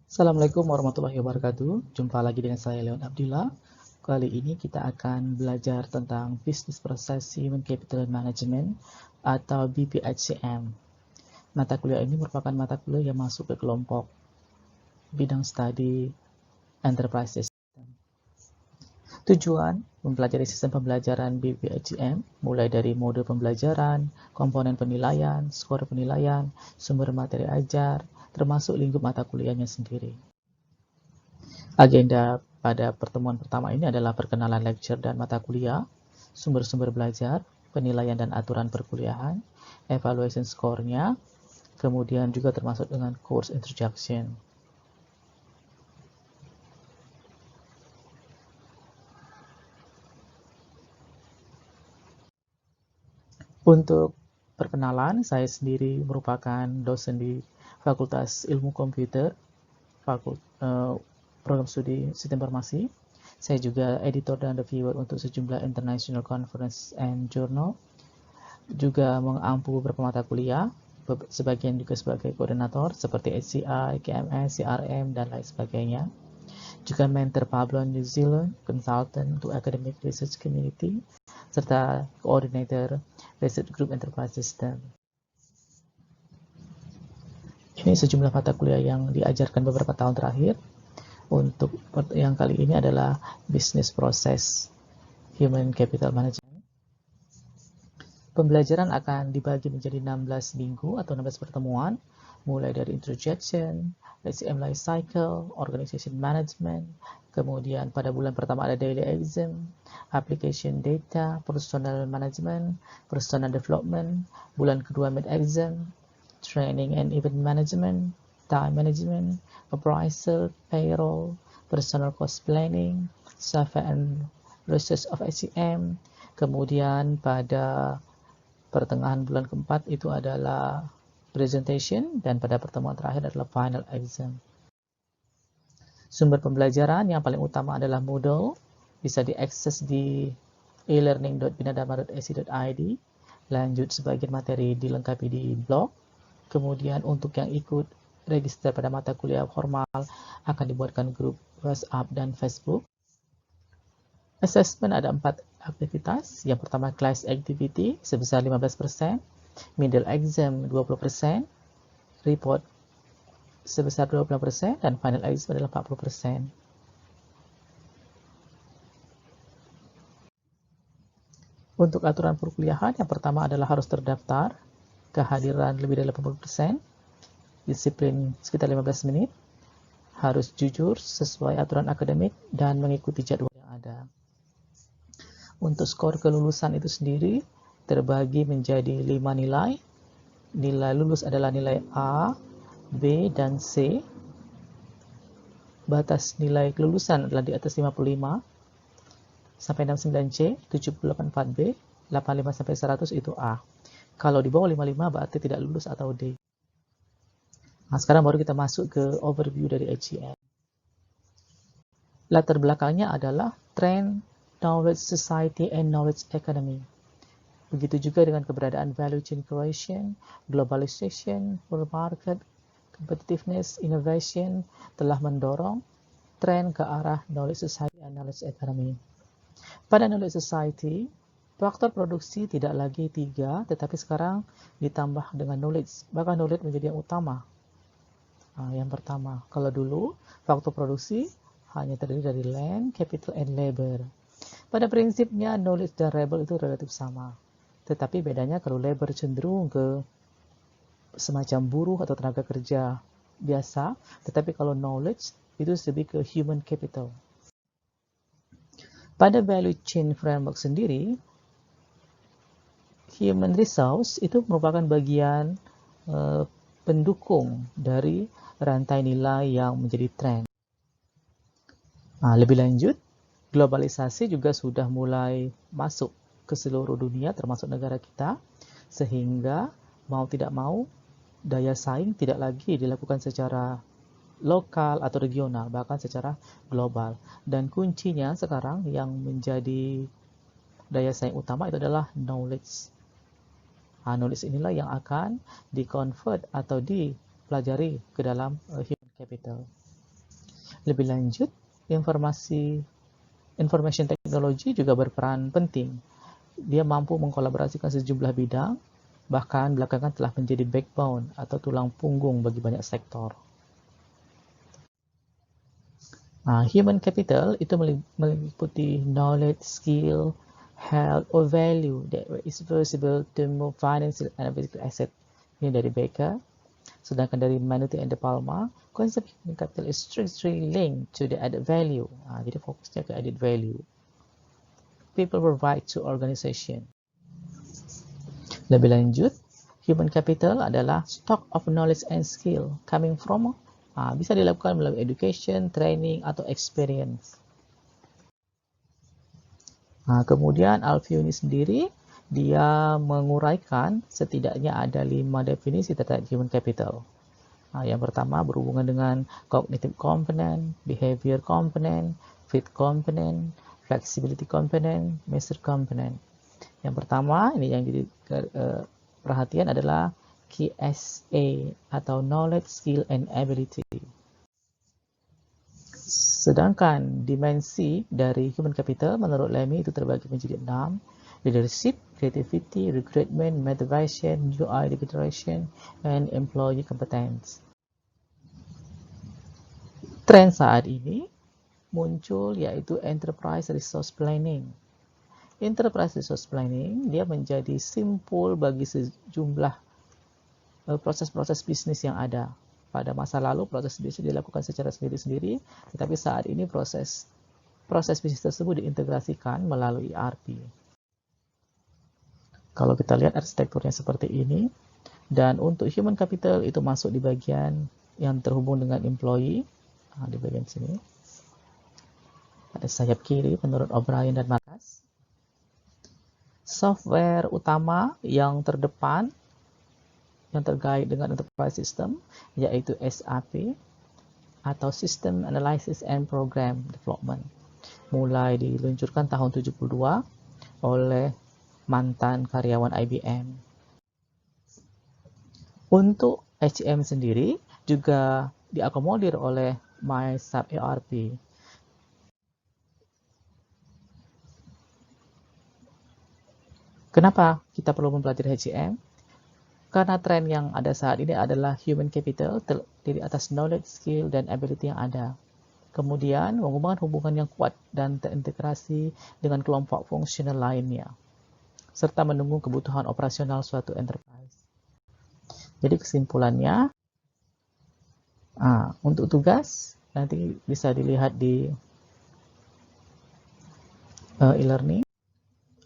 Assalamualaikum warahmatullahi wabarakatuh. Jumpa lagi dengan saya Leon Abdillah. Kali ini kita akan belajar tentang Business Process Human Capital Management atau BPHCM. Mata kuliah ini merupakan mata kuliah yang masuk ke kelompok bidang studi Enterprise System. Tujuan mempelajari sistem pembelajaran BPHCM mulai dari mode pembelajaran, komponen penilaian, skor penilaian, sumber materi ajar, termasuk lingkup mata kuliahnya sendiri. Agenda pada pertemuan pertama ini adalah perkenalan lecture dan mata kuliah, sumber-sumber belajar, penilaian dan aturan perkuliahan, evaluation score-nya, kemudian juga termasuk dengan course introduction. Untuk perkenalan, saya sendiri merupakan dosen di Fakultas Ilmu Komputer, program studi Sistem Informasi. Saya juga editor dan reviewer untuk sejumlah international conference and journal. Juga mengampu beberapa mata kuliah, sebagian juga sebagai koordinator seperti HCI, KMS, CRM, dan lain sebagainya. Juga mentor Pablo New Zealand, consultant to academic research community, serta coordinator research group enterprise system. Ini sejumlah mata kuliah yang diajarkan beberapa tahun terakhir. Untuk yang kali ini adalah Business Process Human Capital Management. Pembelajaran akan dibagi menjadi 16 minggu atau 16 pertemuan, mulai dari introduction, HCM life cycle, organization management, kemudian pada bulan pertama ada daily exam, application data, personal management, personal development, bulan kedua mid exam, training and event management, time management, appraisal, payroll, personal cost planning, survey and research of HCM. Kemudian pada pertengahan bulan keempat itu adalah presentation, dan pada pertemuan terakhir adalah final exam. Sumber pembelajaran yang paling utama adalah Moodle, bisa diakses di elearning.binadharma.ac.id. Lanjut, sebagian materi dilengkapi di blog. Kemudian untuk yang ikut register pada mata kuliah formal akan dibuatkan grup WhatsApp dan Facebook. Assessment ada 4 aktivitas. Yang pertama class activity sebesar 15%, middle exam 20%, report sebesar 20%, dan final exam adalah 40%. Untuk aturan perkuliahan, yang pertama adalah harus terdaftar, kehadiran lebih dari 80%, disiplin sekitar 15 menit, harus jujur sesuai aturan akademik, dan mengikuti jadwal yang ada. Untuk skor kelulusan itu sendiri terbagi menjadi 5 nilai. Nilai lulus adalah nilai A, B, dan C. Batas nilai kelulusan adalah di atas 55 sampai 69C, 70-84B, 85 sampai 100 itu A. Kalau di bawah 55 berarti tidak lulus atau D. Nah, sekarang baru kita masuk ke overview dari HCM. Latar belakangnya adalah trend, knowledge society, and knowledge economy. Begitu juga dengan keberadaan value chain creation, globalization, world market, competitiveness, innovation telah mendorong tren ke arah knowledge society and knowledge economy. Pada knowledge society, faktor produksi tidak lagi 3, tetapi sekarang ditambah dengan knowledge. Bahkan knowledge menjadi yang utama. Yang pertama, kalau dulu faktor produksi hanya terdiri dari land, capital, and labor. Pada prinsipnya knowledge dan labor itu relatif sama. Tetapi bedanya kalau labor cenderung ke semacam buruh atau tenaga kerja biasa, tetapi kalau knowledge itu lebih ke human capital. Pada value chain framework sendiri, human resource itu merupakan bagian pendukung dari rantai nilai yang menjadi tren. Lebih lanjut, globalisasi juga sudah mulai masuk ke seluruh dunia termasuk negara kita, sehingga mau tidak mau daya saing tidak lagi dilakukan secara lokal atau regional, bahkan secara global. Dan kuncinya sekarang yang menjadi daya saing utama itu adalah knowledge. Knowledge inilah yang akan di-convert atau dipelajari ke dalam human capital. Lebih lanjut, information technology juga berperan penting. Dia mampu mengkolaborasikan sejumlah bidang, bahkan belakangan telah menjadi backbone atau tulang punggung bagi banyak sektor. Human capital itu meliputi knowledge, skill, health, or value that is visible to move financial and physical asset. Ini dari Baker. Sedangkan dari Manuti and De Palma, konsep human capital is strictly linked to the added value. Jadi fokusnya ke added value. People provide to organization. Lebih lanjut, human capital adalah stock of knowledge and skill coming from bisa dilakukan melalui education, training, atau experience. Kemudian Alfioni sendiri, dia menguraikan setidaknya ada 5 definisi terkait human capital. Yang pertama berhubungan dengan cognitive component, behavior component, fit component, flexibility component, measure component. Yang pertama, ini yang jadi perhatian adalah KSA atau knowledge, skill, and ability. Sedangkan dimensi dari human capital menurut Lemmy itu terbagi menjadi 6: leadership, creativity, recruitment, motivation, UI declaration, and employee competence. Tren saat ini muncul yaitu enterprise resource planning. Enterprise resource planning dia menjadi simpul bagi sejumlah proses-proses bisnis yang ada. Pada masa lalu proses bisnis dilakukan secara sendiri-sendiri, tetapi saat ini proses bisnis tersebut diintegrasikan melalui ERP. Kalau kita lihat arsitekturnya seperti ini, dan untuk human capital itu masuk di bagian yang terhubung dengan employee, di bagian sini. Pada sayap kiri menurut O'Brien dan Marcus. Software utama yang terdepan yang terkait dengan enterprise system yaitu SAP atau System Analysis and Program Development, mulai diluncurkan tahun 72 oleh mantan karyawan IBM. Untuk HCM sendiri juga diakomodir oleh MySAP ERP. Kenapa kita perlu mempelajari HCM? Karena tren yang ada saat ini adalah human capital terdiri atas knowledge, skill, dan ability yang ada. Kemudian mengembangkan hubungan yang kuat dan terintegrasi dengan kelompok fungsional lainnya, serta mendukung kebutuhan operasional suatu enterprise. Jadi kesimpulannya, untuk tugas nanti bisa dilihat di e-learning.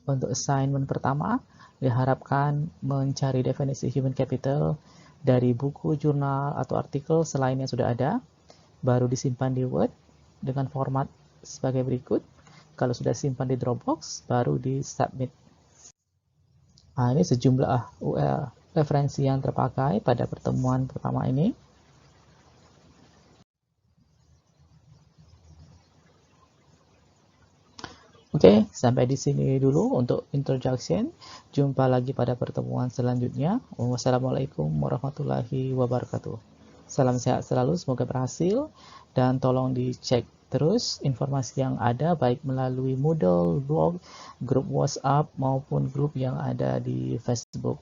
Untuk assignment pertama, diharapkan mencari definisi human capital dari buku, jurnal, atau artikel selain yang sudah ada, baru disimpan di Word dengan format sebagai berikut. Kalau sudah simpan di Dropbox, baru di-submit. Ini sejumlah referensi yang terpakai pada pertemuan pertama ini. Oke, sampai di sini dulu untuk introduction. Jumpa lagi pada pertemuan selanjutnya. Wassalamualaikum warahmatullahi wabarakatuh. Salam sehat selalu, semoga berhasil. Dan tolong dicek terus informasi yang ada, baik melalui Moodle, blog, grup WhatsApp, maupun grup yang ada di Facebook.